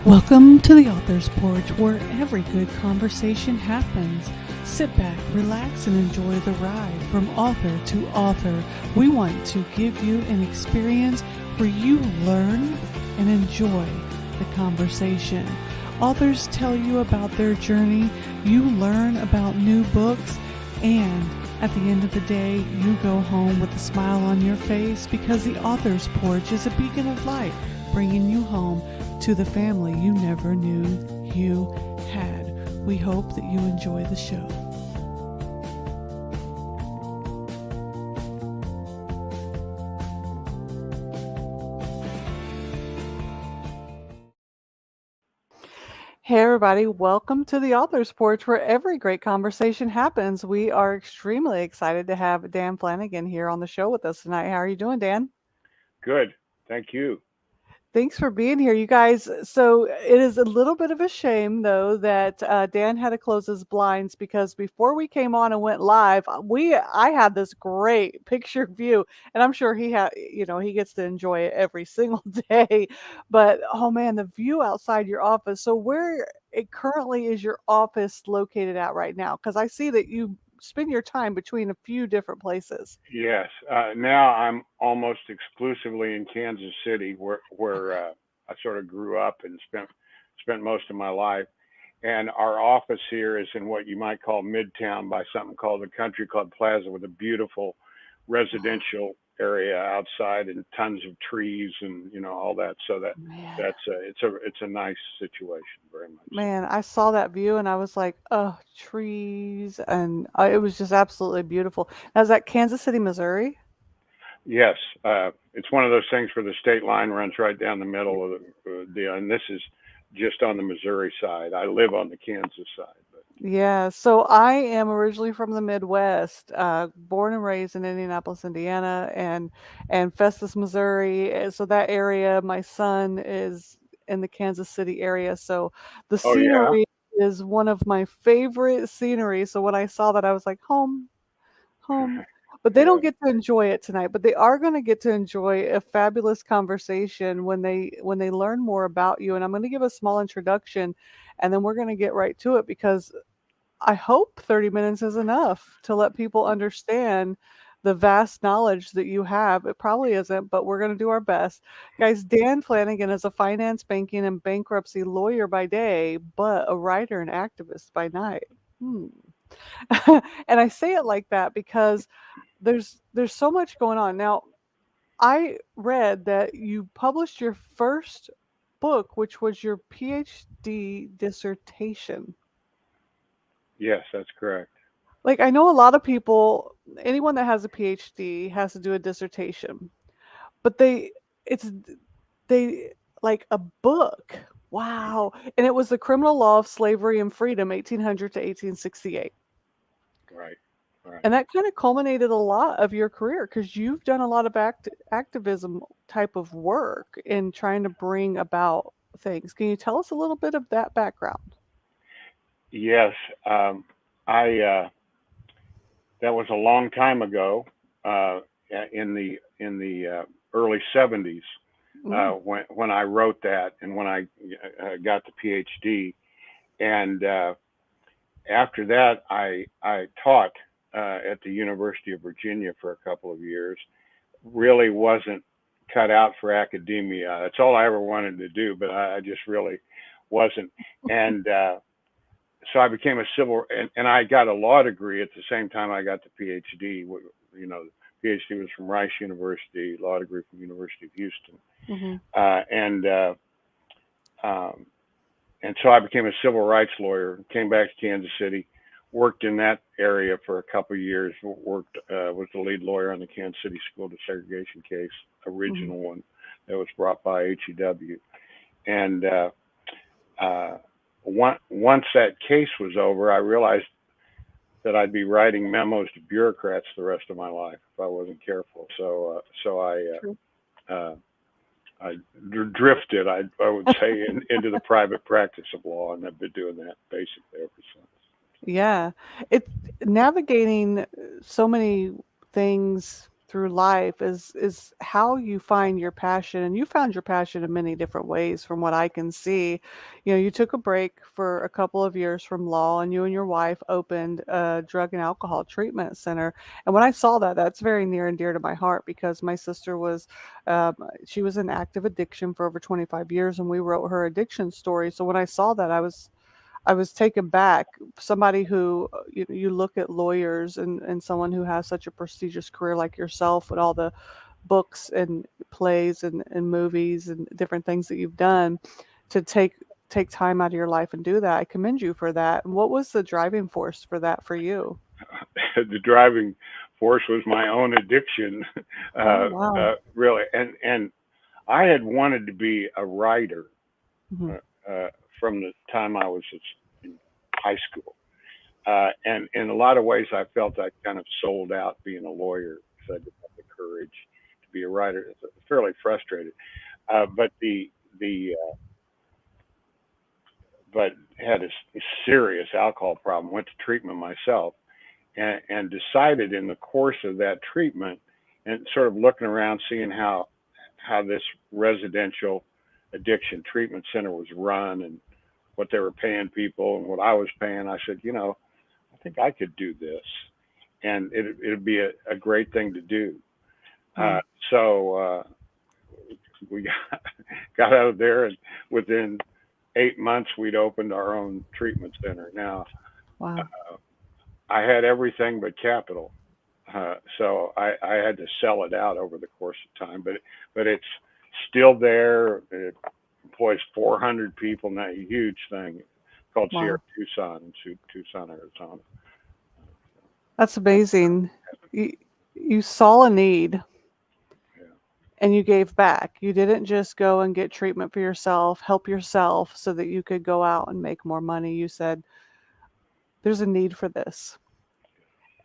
Welcome to the Author's Porch, where every good conversation happens. Sit back, relax, and enjoy the ride. From author to author, we want to give you an experience where you learn and enjoy the conversation. Authors tell you about their journey, you learn about new books, and at the end of the day, you go home with a smile on your face because the Author's Porch is a beacon of light, bringing you home to the family you never knew you had. We hope that you enjoy the show. Hey everybody, welcome to the Author's Porch, where every great conversation happens. We are extremely excited to have Dan Flanigan here on the show with us tonight. How are you doing, Dan? Good. Thank you. Thanks for being here, you guys. So it is a little bit of a shame, though, that Dan had to close his blinds because before we came on and went live, I had this great picture view, and I'm sure he gets to enjoy it every single day. But oh man, the view outside your office. So where it currently is your office located at right now? Because I see that you spend your time between a few different places. Yes. Now I'm almost exclusively in Kansas City, where I sort of grew up and spent most of my life. And our office here is in what you might call Midtown by something called the Country Club Plaza, with a beautiful residential area outside and tons of trees and all that. So Man. it's a nice situation, very much so. Man, I saw that view and I was like, oh, trees. And it was just absolutely beautiful. Now, is that Kansas City, Missouri? Yes, it's one of those things where the state line runs right down the middle of the deal, and this is just on the Missouri side. I live on the Kansas side, but Yeah. So I am originally from the Midwest, born and raised in Indianapolis, Indiana, and Festus, Missouri. So that area, my son is in the Kansas City area. So the oh yeah, scenery is one of my favorite scenery. So when I saw that, I was like, home. But they yeah, don't get to enjoy it tonight, but they are going to get to enjoy a fabulous conversation when they learn more about you. And I'm going to give a small introduction and then we're going to get right to it because I hope 30 minutes is enough to let people understand the vast knowledge that you have. It probably isn't, but we're going to do our best. Guys, Dan Flanigan is a finance, banking, and bankruptcy lawyer by day, but a writer and activist by night. Hmm. And I say it like that because there's so much going on. Now, I read that you published your first book, which was your Ph.D. dissertation. yes, that's correct. Like I know a lot of people, anyone that has a PhD has to do a dissertation, but it's they like a book. Wow. And it was the criminal law of slavery and freedom, 1800 to 1868. Right, right. And that kind of culminated a lot of your career because you've done a lot of activism type of work in trying to bring about things. Can you tell us a little bit of that background? Yes, I that was a long time ago, uh, in the early '70s, Mm, when I wrote that and when I got the PhD, and after that, I taught at the University of Virginia for a couple of years. Really wasn't cut out for academia. That's all I ever wanted to do, but I just really wasn't. And so I became a and I got a law degree at the same time I got the PhD. The PhD was from Rice University, law degree from University of Houston, mhm, and um, and so I became a civil rights lawyer. Came back to Kansas City, worked in that area for a couple of years. Worked was the lead lawyer on the Kansas City school desegregation case, mhm. original one that was brought by HEW. And uh, once that case was over, I realized that I'd be writing memos to bureaucrats the rest of my life if I wasn't careful. So True. uh, I drifted, I would say, into the private practice of law, and I've been doing that basically ever since. Yeah. It's navigating so many things through life is how you find your passion, and you found your passion in many different ways from what I can see. You took a break for a couple of years from law, and you and your wife opened a drug and alcohol treatment center. And when I saw that, that's very near and dear to my heart because my sister was um, she was in active addiction for over 25 years, and we wrote her addiction story. So when I saw that, I was taken back. Somebody who you look at lawyers and someone who has such a prestigious career like yourself with all the books and plays and movies and different things that you've done to take time out of your life and do that. I commend you for that. And what was the driving force for that for you? The driving force was my own addiction, Oh wow. really. And I had wanted to be a writer Hmm. uh, from the time I was in high school. And in a lot of ways, I felt I kind of sold out being a lawyer because I didn't have the courage to be a writer. It's fairly frustrated. But the but had a serious alcohol problem. Went to treatment myself, and decided in the course of that treatment, and sort of looking around, seeing how this residential addiction treatment center was run and what they were paying people and what I was paying. I said, I think I could do this, and it'd be a great thing to do. Uh, Wow. so we got out of there, and within 8 months, we'd opened our own treatment center. Now, Wow. uh, I had everything but capital, so I had to sell it out over the course of time. But it's still there. It employs 400 people now, a huge thing called Sierra Wow. Tucson in Tucson, Arizona. That's Uh, amazing. You saw a need yeah, and you gave back. You didn't just go and get treatment for yourself, help yourself so that you could go out and make more money. You said, there's a need for this,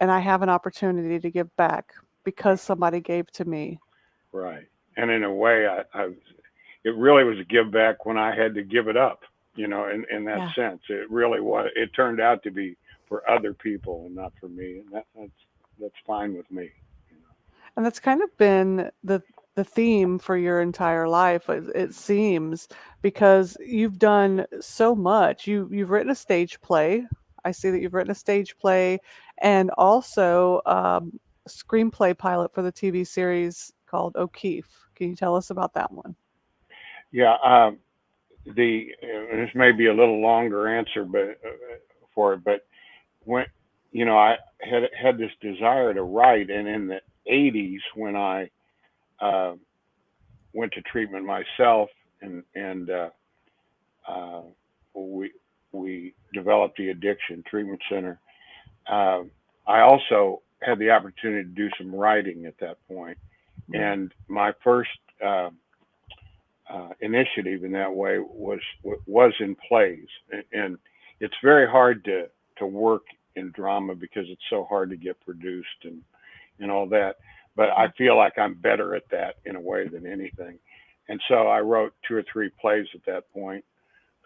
and I have an opportunity to give back because somebody gave to me. right. And in a way, it really was a give back when I had to give it up. In that Yeah. sense, it really was. It turned out to be for other people and not for me, and that's fine with me. You And that's kind of been the theme for your entire life, it seems, because you've done so much. You've written a stage play. I see that you've written a stage play and also screenplay pilot for the TV series called O'Keefe. Can you tell us about that one? Yeah, the this may be a little longer answer, but for it, but when I had this desire to write, and in the '80s when I uh, went to treatment myself, and uh, we we developed the addiction treatment center. Uh, I also had the opportunity to do some writing at that point, Mm. and my first uh, initiative in that way was in plays, and it's very hard to work in drama because it's so hard to get produced and all that. But I Yeah. feel like I'm better at that in a way than anything. And so I wrote two or three plays at that point,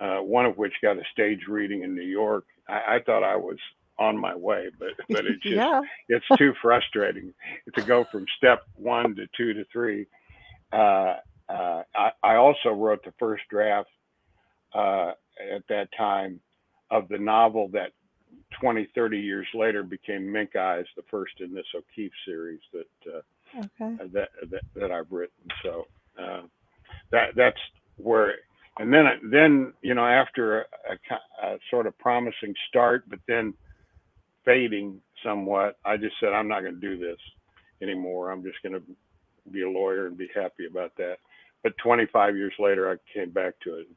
one of which got a stage reading in New York. I thought I was on my way, but Yeah. it's too frustrating to go from step one to two to three. Uh, I also wrote the first draft uh, at that time of the novel that 20, 30 years later became Mink Eyes, the first in this O'Keefe series Okay. that I've written. So uh, that's where, and then after a sort of promising start, but then fading somewhat, I just said I'm not going to do this anymore. I'm just going to be a lawyer and be happy about that. But 25 years later, I came back to it.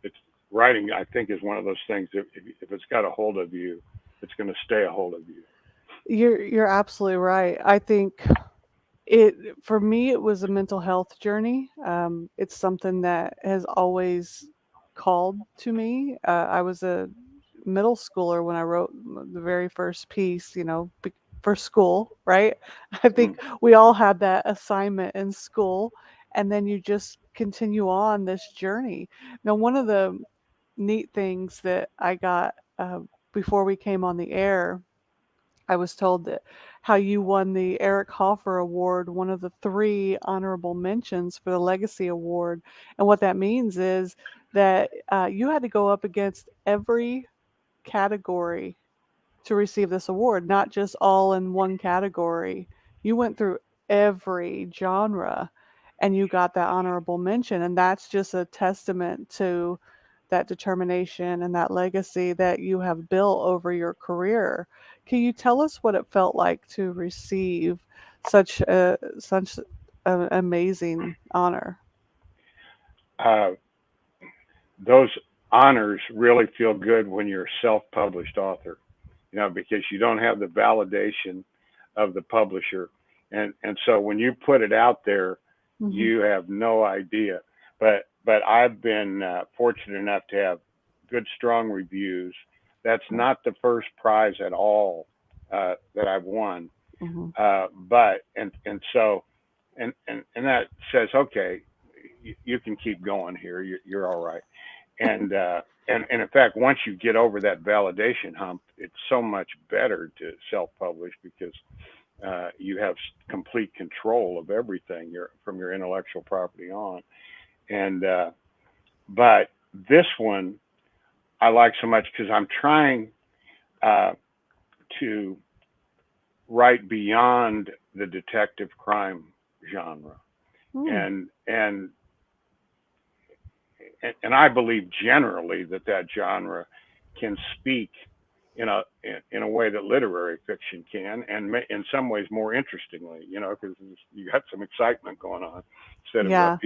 It's writing. I think is one of those things. If it's got a hold of you, it's going to stay a hold of you. You're absolutely right. I think it for me it was a mental health journey. It's something that has always called to me. I was a middle schooler when I wrote the very first piece, for school, right? I Mm. think we all had that assignment in school, and then you just continue on this journey. Now, one of the neat things that I got before we came on the air I was told that how you won the Eric Hoffer Award, one of the three honorable mentions for the Legacy Award. And what that means is that you had to go up against every category to receive this award, not just all in one category. You went through every genre and you got that honorable mention. And that's just a testament to that determination and that legacy that you have built over your career. Can you tell us what it felt like to receive such an amazing honor? Uh, those honors really feel good when you're a self-published author, because you don't have the validation of the publisher, and so when you put it out there, Hmm. you have no idea. But I've been fortunate enough to have good, strong reviews. That's Right. not the first prize at all that I've won, Hmm. but and so and that says, okay, you can keep going here. You're all right. And and in fact, once you get over that validation hump, it's so much better to self-publish because you have complete control of everything from your intellectual property on. And but this one I like so much because I'm trying uh, to write beyond the detective crime genre, Mm. and and I believe generally that genre can speak in a way that literary fiction can, and in some ways more interestingly, because you got some excitement going on instead of Yeah.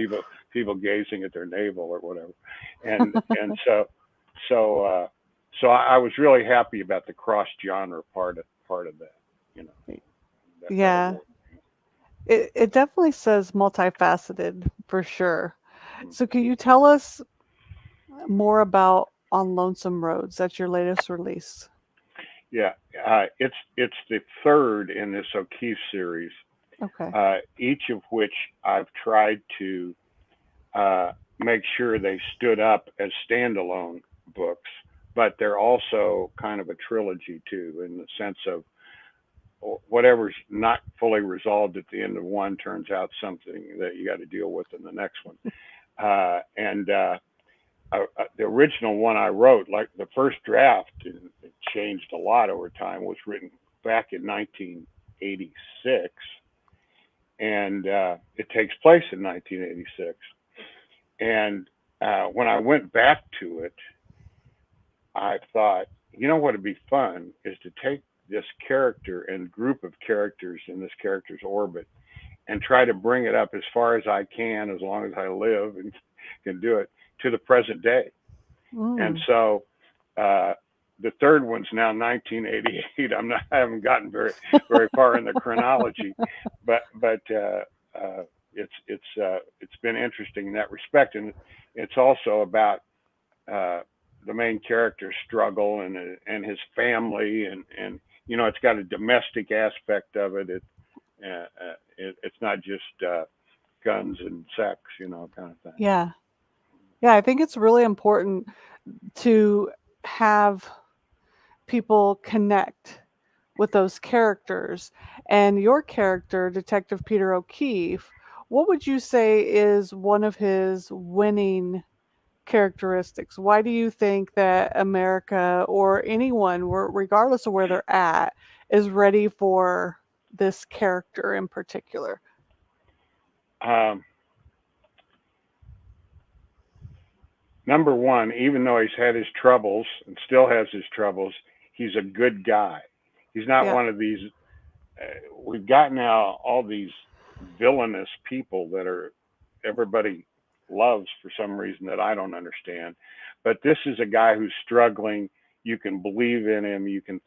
people gazing at their navel or whatever, and so I was really happy about the cross genre part of that, you know, that Yeah. award. It definitely says multifaceted for sure. Mm. So can you tell us more about On Lonesome Roads? That's your latest release. Yeah, it's the third in this O'Keefe series, Okay. each of which I've tried to make sure they stood up as standalone books, but they're also kind of a trilogy too, in the sense of whatever's not fully resolved at the end of one turns out something that you got to deal with in the next one. And The original one I wrote, like the first draft, and it changed a lot over time, was written back in 1986, and it takes place in 1986. And when I went back to it, I thought, what would be fun is to take this character and group of characters in this character's orbit and try to bring it up as far as I can, as long as I live and can do it, to the present day. And Mm. so uh, the third one's now 1988. I haven't gotten very far in the chronology, but it's been interesting in that respect, and it's also about uh, the main character's struggle and his family, and it's got a domestic aspect of it. It's not just guns and sex, kind of thing. Yeah. Yeah, I think it's really important to have people connect with those characters. And your character, Detective Peter O'Keefe, what would you say is one of his winning characteristics? Why do you think that America or anyone, regardless of where they're at, is ready for this character in particular? Um, Number one, even though he's had his troubles and still has his troubles, he's a good guy. He's not Yeah. one of these. We've got now all these villainous people that are everybody loves for some reason that I don't understand. But this is a guy who's struggling. You can believe in him. You can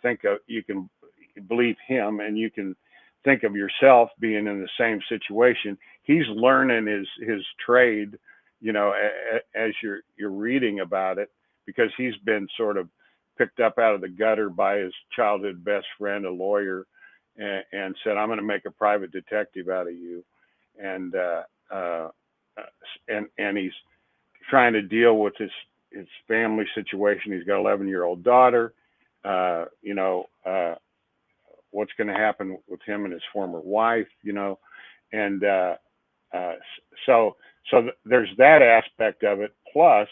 believe him, and you can think of yourself being in the same situation. He's learning his trade, as you're reading about it, because he's been sort of picked up out of the gutter by his childhood best friend, a lawyer, and said, "I'm going to make a private detective out of you," and uh, and he's trying to deal with his family situation. He's got an 11-year-old daughter. what's going to happen with him and his former wife, and uh, so there's that aspect of it. Plus,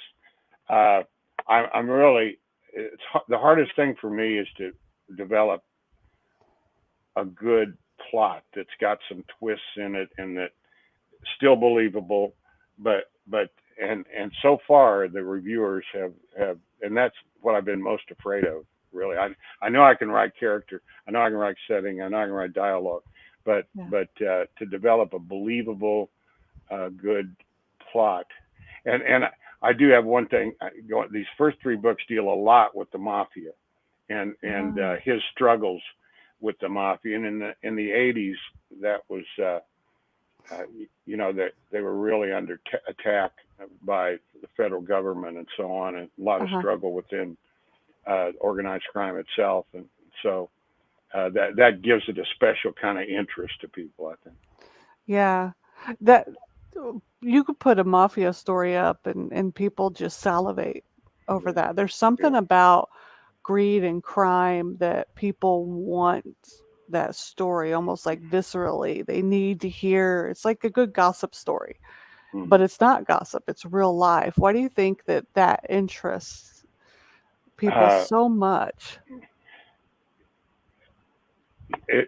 uh, I'm really the hardest thing for me is to develop a good plot that's got some twists in it and that still believable, but and so far the reviewers have, and that's what I've been most afraid of. Really, I know I can write character, I know I can write setting, I know I can write dialogue, but Yeah. to develop a believable, good plot, and I do have one thing. These first three books deal a lot with the mafia and Oh, his struggles with the mafia, and in the 80s that was. Uh, that they were really under attack by the federal government and so on, and a lot of uh-huh. struggle within organized crime itself, and so that gives it a special kind of interest to people, I think. Yeah. That you could put a mafia story up and people just salivate over Yeah, that. There's yeah. something about greed and crime that people want that story almost like viscerally. They need to hear it's like a good gossip story, but Hmm. it's not gossip, it's real life. Why do you think that that interests people Uh, so much?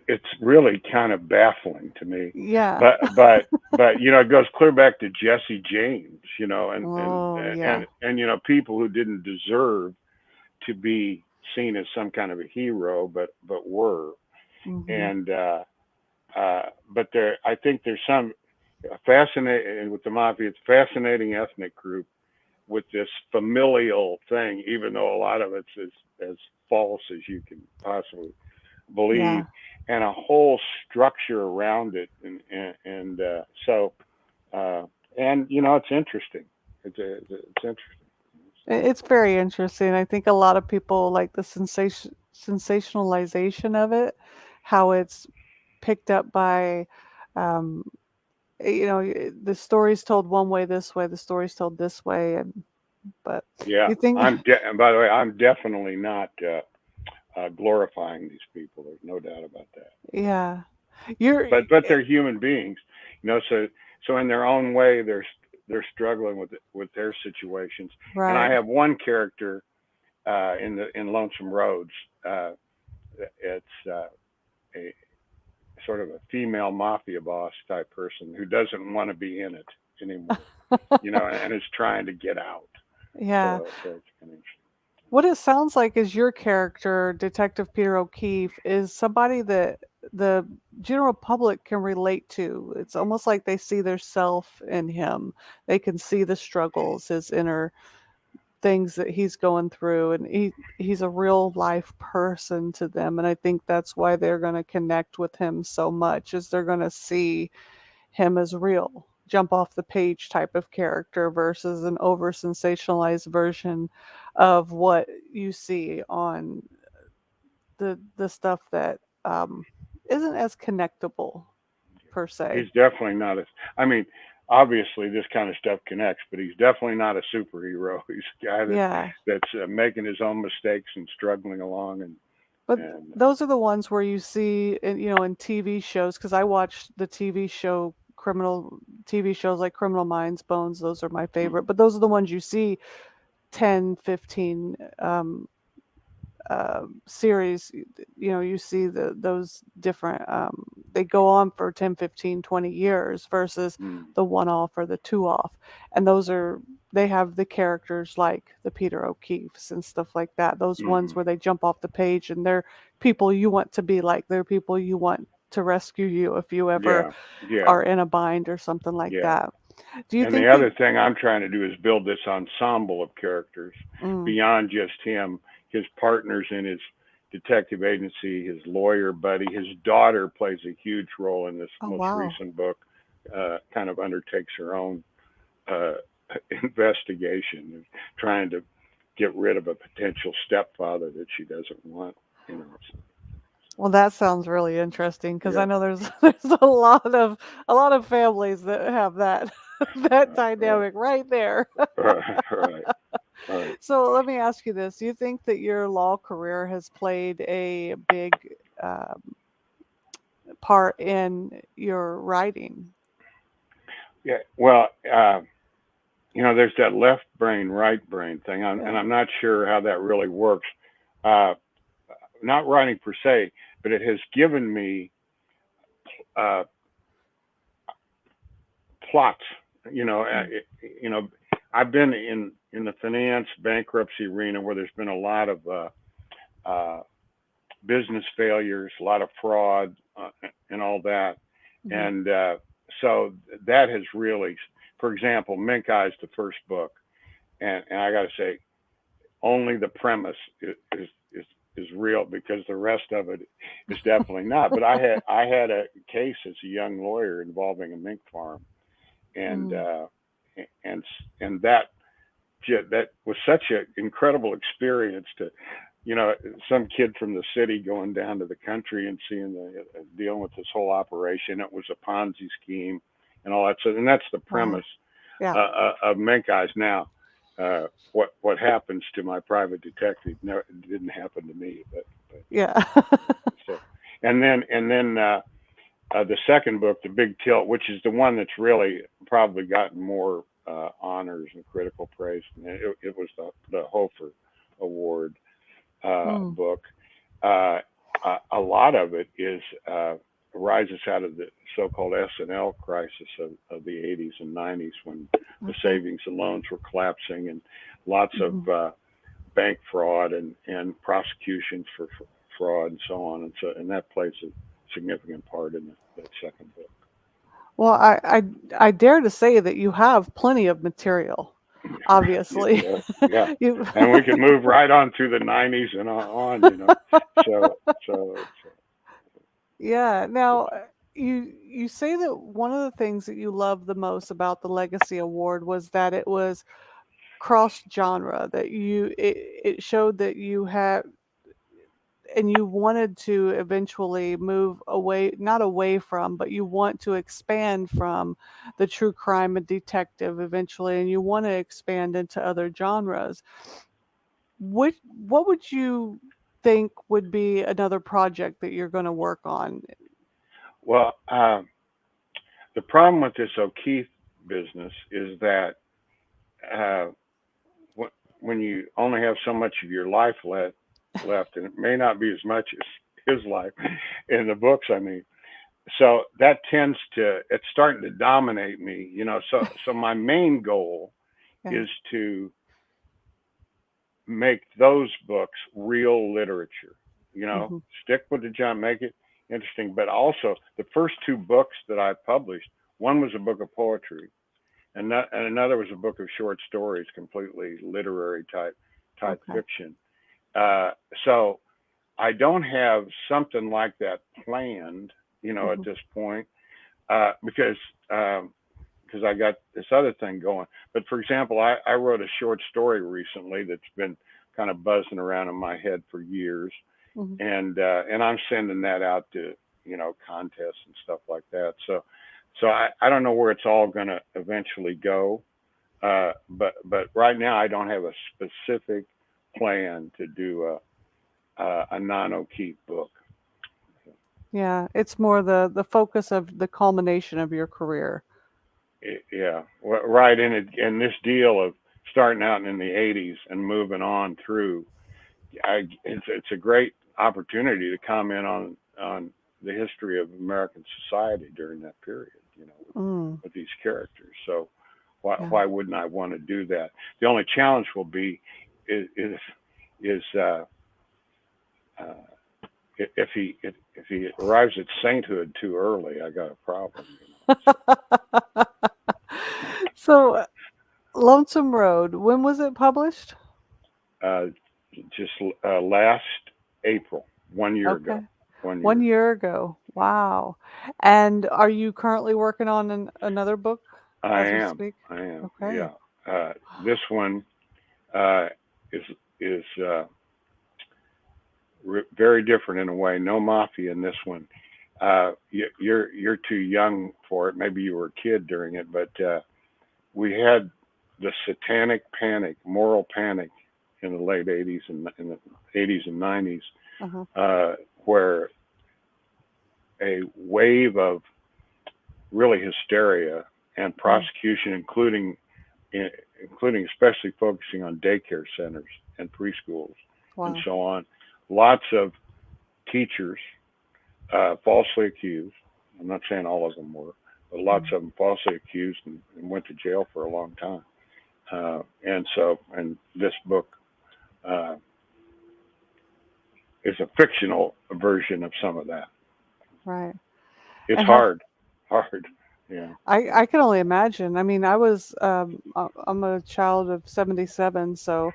it's really kind of baffling to me, Yeah. but it goes clear back to Jesse James, Oh, yeah. and people who didn't deserve to be seen as some kind of a hero, but were. Mhm. And but I think there's some fascinating with the mafia. It's a fascinating ethnic group with this familial thing, even though a lot of it's as false as you can possibly believe, Yeah. and a whole structure around it, and so uh, and it's interesting. It's interesting. It's very interesting. I think a lot of people like the sensationalization of it, how it's picked up by, um, the story's told one way this way, the story's told this way, and but Yeah, you think, and by the way, I'm definitely not glorifying these people. There's no doubt about that. yeah, you're But they're human beings, so in their own way, they're struggling with their situations. And I right. have one character in Lonesome Roads. Uh, it's a sort of a female mafia boss type person who doesn't want to be in it anymore, and is trying to get out. Yeah. So it's kind of interesting. What it sounds like is your character, Detective Peter O'Keefe, is somebody that the general public can relate to. It's almost like they see their self in him. They can see the struggles, his inner things that he's going through, and he's a real life person to them. And I think that's why they're going to connect with him so much, is they're going to see him as real, jump off the page type of character versus an over sensationalized version of what you see on the stuff that isn't as connectable per se. He's definitely not a. I mean, obviously this kind of stuff connects, but he's definitely not a superhero. He's a guy Yeah. that's making his own mistakes and struggling along, and But and those are the ones where you see in TV shows, because I watch the TV shows like Criminal Minds, Bones, those are my favorite. mm, But those are the ones you see 10, 15 series, you see those different, they go on for 10, 15, 20 years versus mm, the one off or the two off. And they have the characters like the Peter O'Keefes and stuff like that. Those ones mm, where they jump off the page and they're people you want to be like. They're people you want to rescue you if you ever yeah, yeah, are in a bind or something like yeah. that. Do you And the think that, other thing I'm trying to do is build this ensemble of characters mm, beyond just him, his partners in his detective agency, his lawyer buddy, his daughter plays a huge role in this oh most wow. recent book. Kind of undertakes her own uh, investigation, trying to get rid of a potential stepfather that she doesn't want. So, Well, that sounds really interesting because I yeah, know there's there's a lot of families that have that that right, dynamic right there. right, right. So let me ask you this: do you think that your law career has played a big part in your writing? Yeah. Well, there's that left brain, right brain thing, and Yeah. I'm not sure how that really works. Uh, Not writing per se, but it has given me uh, plots. Mm. I've been in the finance bankruptcy arena where there's been a lot of uh, business failures, a lot of fraud, and all that. Mhm. And so that has really, for example, Mink Eye is the first book, and I got to say, only the premise is real, because the rest of it is definitely not. But I had a case as a young lawyer involving a mink farm, and Mm. and and that was such an incredible experience to, some kid from the city going down to the country and seeing dealing with this whole operation. It was a Ponzi scheme and all that. So, and that's the Wow. premise Yeah. of Mink Eyes. Now, what happens to my private detective never didn't happen to me, but Yeah. so, and then the second book, The Big Tilt, which is the one that's really probably gotten more honors and critical praise. And it was the Hofer Award Mm. book. Uh, a lot of it arises out of the so-called S&L crisis of the 80s and 90s, when the Okay. savings and loans were collapsing, and lots of Mhm. bank fraud and prosecutions for fraud and so on. And that plays a significant part in that second book. Well, I dare to say that you have plenty of material, obviously. Yeah, yeah. You And we could move right on through the 90s and on. So, so Yeah. it's, Now, you say that one of the things that you love the most about the Legacy Award was that it was cross genre, that it showed that you had and you wanted to eventually move away, not away from, but you want to expand from the true crime and detective eventually, and you want to expand into other genres. What would you think would be another project that you're going to work on? well, the problem with this O'Keefe business is that uh, when you only have so much of your life left, and it may not be as much as his life in the books, I mean, so that it's starting to dominate me. So my main goal Yeah. is to make those books real literature. Hmm. Stick with the genre, make it interesting. But also, the first two books that I published, one was a book of poetry, and another was a book of short stories, completely literary type Okay. fiction. Uh, so I don't have something like that planned, at Hmm. this point, because I got this other thing going. But for example, I wrote a short story recently that's been kind of buzzing around in my head for years, Hmm. and I'm sending that out to contests and stuff like that. So I don't know where it's all going to eventually go, but right now I don't have a specific plan to do a non O'Keefe book. Yeah, it's more the focus of the culmination of your career. Yeah, right. In this deal of starting out in the '80s and moving on through, it's a great opportunity to comment on the history of American society during that period. Mm, With these characters. So yeah. why wouldn't I want to do that? The only challenge will be is uh, if he arrives at sainthood too early, I got a problem. So, Lonesome Road, when was it published? Uh, just last April, 1 year ago. Okay. 1 1 year. year ago. Wow. And are you currently working on another book I as we am. speak? I am. Okay. Yeah. This one uh, is very different in a way. No mafia in this one. You're too young for it. Maybe you were a kid during it, but we had the satanic panic, moral panic in the late '80s and in the '80s and '90s, Uh-huh. where a wave of really hysteria and Mm. prosecution, including especially focusing on daycare centers and preschools and Wow. so on. Lots of teachers falsely accused. I'm not saying all of them were, but lots Mm. of them falsely accused and went to jail for a long time. And this book uh, is a fictional version of some of that. Right. It's And how hard. Yeah. I can only imagine. I mean, I'm a child of 77, so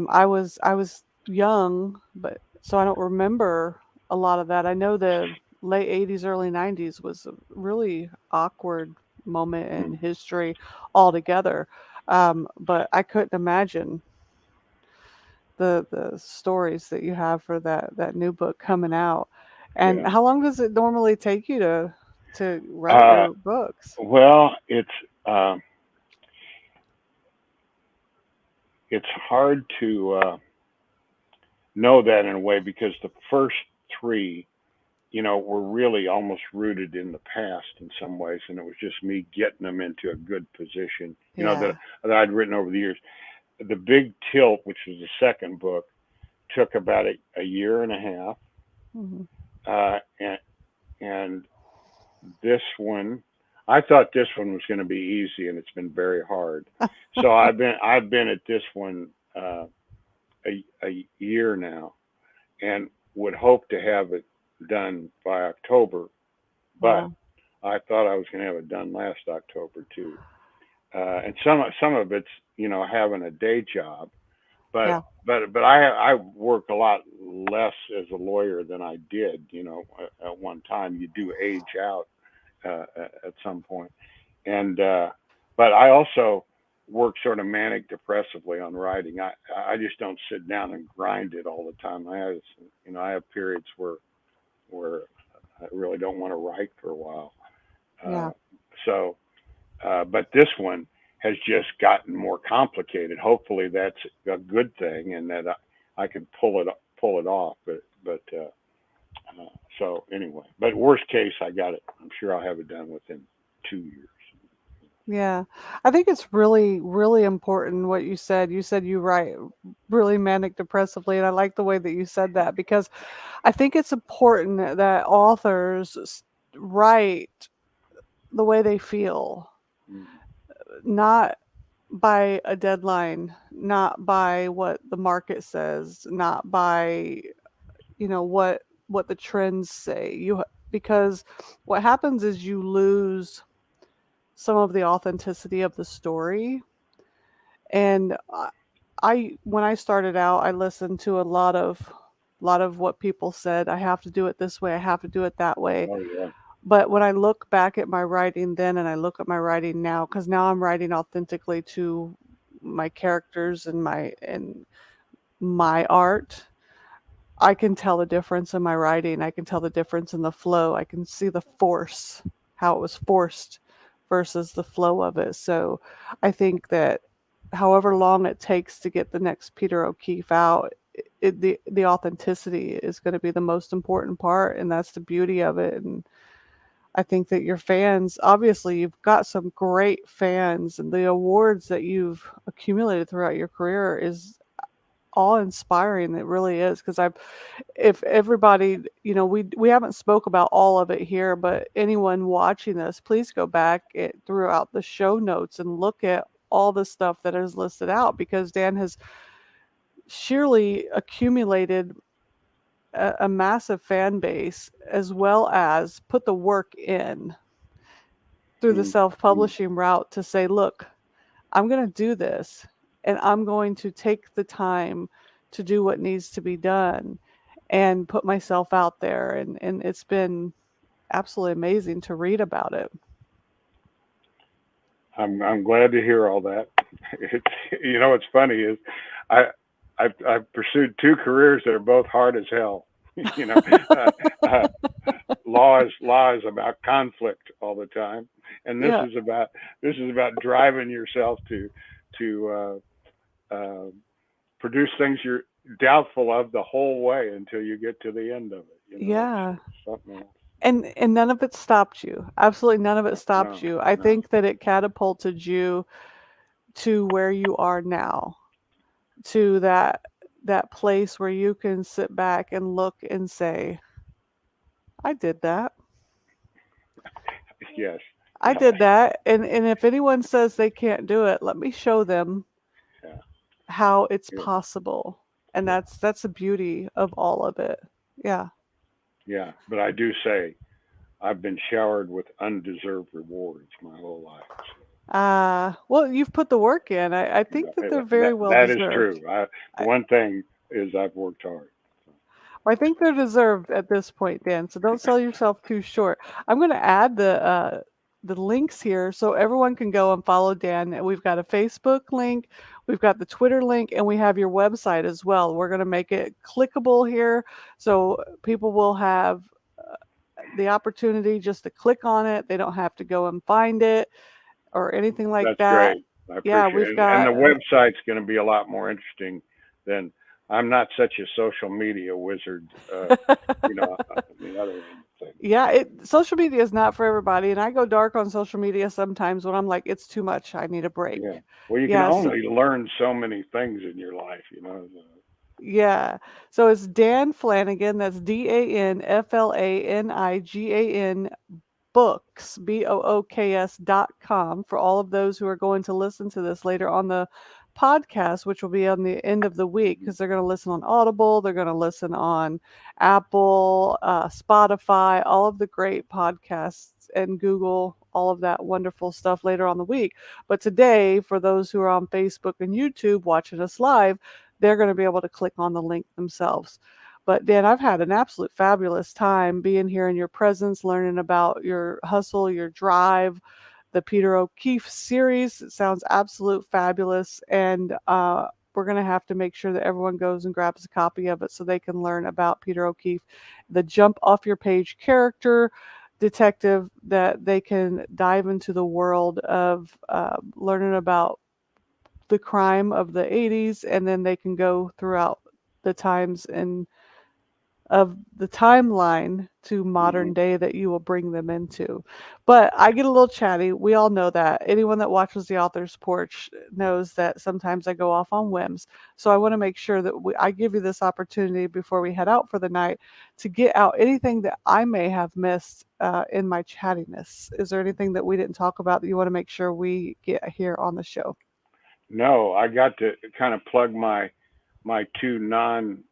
I was young, but so I don't remember a lot of that. I know the late 80s, early 90s was a really awkward moment in Mm. history altogether. But I couldn't imagine the stories that you have for that new book coming out. And Yeah. how long does it normally take you to write Uh, your books? well, um, it's hard to know that in a way because the first three, were really almost rooted in the past in some ways, and it was just me getting them into a good position, Yeah. that I'd written over the years. The Big Tilt, which was the second book, took about a year and a half, Mhm. uh, and and this one, I thought this one was going to be easy, and it's been very hard. So I've been at this one a year now, and would hope to have it done by October, but Wow. I thought I was going to have it done last October too. And some of it's having a day job, but Yeah. I work a lot less as a lawyer than I did. At one time you do age out at some point, and but I also work sort of manic depressively on writing. I just don't sit down and grind it all the time. I have periods where I really don't want to write for a while. Yeah. Uh, so, but this one has just gotten more complicated. Hopefully, that's a good thing, and that I can pull it off. So anyway, but worst case, I got it. I'm sure I'll have it done within 2 years. Yeah. I think it's really, really important what you said. You said you write really manic depressively, and I like the way that you said that because I think it's important that authors write the way they feel, Mm, not by a deadline, not by what the market says, not by, what the trends say. Because what happens is you lose some of the authenticity of the story. And I when I started out, I listened to a lot of what people said. I have to do it this way. I have to do it that way. oh yeah. But when I look back at my writing then and I look at my writing now, because now I'm writing authentically to my characters and my art, I can tell the difference in my writing. I can tell the difference in the flow. I can see the force, how it was forced versus the flow of it. So I think that however long it takes to get the next Peter O'Keefe out, the authenticity is going to be the most important part, and that's the beauty of it. And I think that your fans, obviously, you've got some great fans, and the awards that you've accumulated throughout your career is awe inspiring. It really is because if everybody, we haven't spoke about all of it here, but anyone watching this, please go back throughout the show notes and look at all the stuff that is listed out because Dan has surely accumulated a massive fan base as well as put the work in through the Mm, mm. self-publishing route to say, look, I'm going to do this and I'm going to take the time to do what needs to be done and put myself out there. And it's been absolutely amazing to read about it. I'm glad to hear all that. It's what's funny is I I've pursued two careers that are both hard as hell. you know, uh, uh, law is about conflict all the time, and this Yeah. is about driving yourself to produce things you're doubtful of the whole way until you get to the end of it. Yeah. It's something else. And none of it stopped you. Absolutely none of it stopped No, you. I no. think that it catapulted you to where you are now, to that place where you can sit back and look and say, I did that. Yes, I yeah, did that. And if anyone says they can't do it, let me show them yeah, how it's yeah, possible. And yeah, that's the beauty of all of it. Yeah. yeah. But I do say I've been showered with undeserved rewards my whole life. Well, you've put the work in. I think that they're very well That is deserved. true. I, One thing is I've worked hard. So, I think they're deserved at this point, Dan. So don't sell yourself too short. I'm going to add the links here so everyone can go and follow Dan. And we've got a Facebook link, we've got the Twitter link, and we have your website as well. We're going to make it clickable here, so people will have the opportunity just to click on it. They don't have to go and find it or anything like that's that. great. I Yeah, appreciate we've it. And got the website's going to be a lot more interesting than I'm not such a social media wizard. On the other end of things. yeah, social media is not for everybody, and I go dark on social media sometimes when I'm like, it's too much. I need a break. Yeah. Well, you can Yeah, so only learn so many things in your life, you know. yeah. So it's Dan Flanigan. That's DanFlanigan books, books.com for all of those who are going to listen to this later on the podcast, which will be on the end of the week because they're going to listen on Audible, they're going to listen on Apple, Spotify, all of the great podcasts, and Google, all of that wonderful stuff later on the week. But today, for those who are on Facebook and YouTube watching us live, they're going to be able to click on the link themselves. But Dan, I've had an absolute fabulous time being here in your presence, learning about your hustle, your drive, the Peter O'Keefe series. It sounds absolute fabulous. And we're going to have to make sure that everyone goes and grabs a copy of it so they can learn about Peter O'Keefe, the jump off your page character detective, that they can dive into the world of learning about the crime of the 80s, and then they can go throughout the times and of the timeline to Hmm. modern day that you will bring them into. But I get a little chatty. We all know that. Anyone that watches the author's porch knows that sometimes I go off on whims. So I want to make sure that I give you this opportunity before we head out for the night to get out anything that I may have missed in my chattiness. Is there anything that we didn't talk about that you want to make sure we get here on the show? No, I got to kind of plug my two non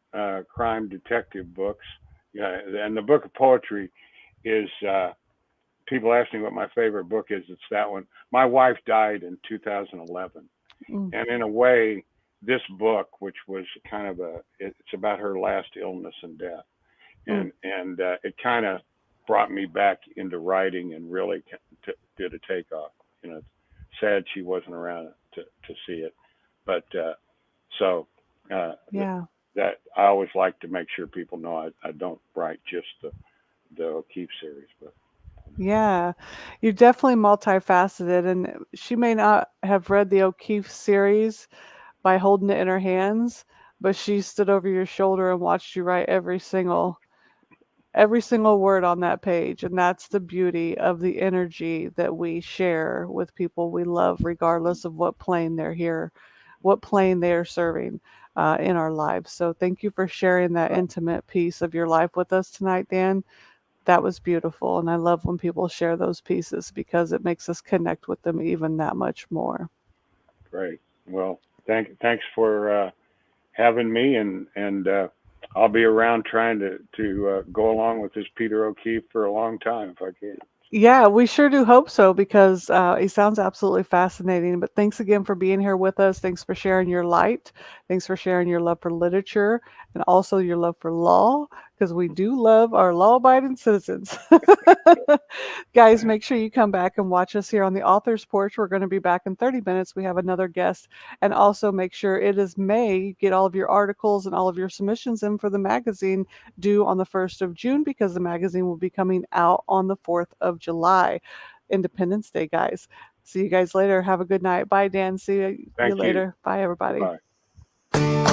crime detective books. Yeah, and the book of poetry is people ask me what my favorite book is. It's that one. My wife died in 2011, Mm, and in a way, this book, which was kind of it's about her last illness and death, mm. and it kind of brought me back into writing and really did a takeoff. It's sad she wasn't around to see it, but so uh, Yeah. that I always like to make sure people know I don't write just the O'Keefe series, but Yeah, you're definitely multifaceted, and she may not have read the O'Keefe series by holding it in her hands, but she stood over your shoulder and watched you write every single word on that page, and that's the beauty of the energy that we share with people we love, regardless of what plane they're here, what plane they are serving in our lives. So thank you for sharing that right, intimate piece of your life with us tonight, Dan. That was beautiful, and I love when people share those pieces because it makes us connect with them even that much more. great. Well, thanks for having me, and I'll be around trying to go along with this Peter O'Keefe for a long time if I can. Yeah, we sure do hope so because he sounds absolutely fascinating. But thanks again for being here with us. Thanks for sharing your light. Thanks for sharing your love for literature and also your love for law because we do love our law abiding citizens. Guys, make sure you come back and watch us here on the author's porch. We're going to be back in 30 minutes. We have another guest. And also make sure it is May. Get all of your articles and all of your submissions in for the magazine due on the 1st of June because the magazine will be coming out on the 4th of July. Independence Day, guys. See you guys later. Have a good night. Bye, Dan. See you Thank you. later. Bye, everybody. Goodbye.